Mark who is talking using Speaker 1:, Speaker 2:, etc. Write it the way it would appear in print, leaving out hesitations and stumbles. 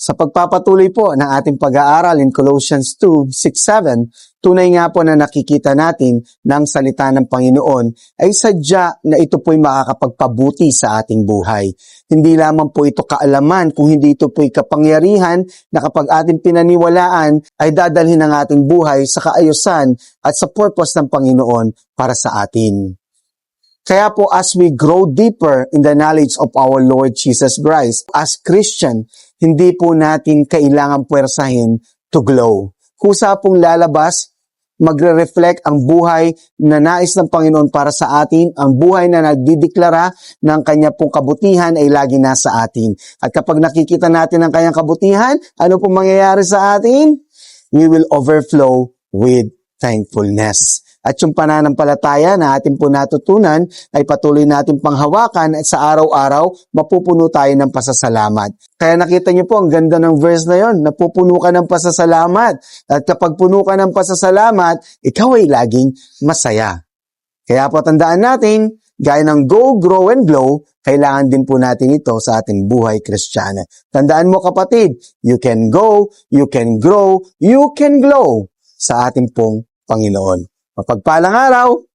Speaker 1: Sa pagpapatuloy po ng ating pag-aaral in Colossians 2, 6, 7, tunay nga po na nakikita natin ng salita ng Panginoon ay sadya na ito po'y makakapagpabuti sa ating buhay. Hindi lamang po ito kaalaman, kung hindi ito po'y kapangyarihan na kapag ating pinaniwalaan ay dadalhin ang ating buhay sa kaayusan at sa purpose ng Panginoon para sa atin. Kaya po as we grow deeper in the knowledge of our Lord Jesus Christ, as Christian, hindi po natin kailangan puwersahin to glow. Kusa pong lalabas, magre-reflect ang buhay na nais ng Panginoon para sa atin, ang buhay na nagdideklara ng kanya pong kabutihan ay lagi nasa atin. At kapag nakikita natin ang kanyang kabutihan, ano pong mangyayari sa atin? We will overflow with thankfulness. At yung pananampalataya na atin po natutunan ay patuloy natin panghawakan at sa araw-araw mapupuno tayo ng pasasalamat. Kaya nakita niyo po ang ganda ng verse na yon, napupuno ka ng pasasalamat. At kapag puno ka ng pasasalamat, ikaw ay laging masaya. Kaya po tandaan natin, gaya ng go, grow, and glow, kailangan din po natin ito sa ating buhay Kristiyana. Tandaan mo kapatid, you can go, you can grow, you can glow sa ating pong Panginoon. Mapagpalang araw!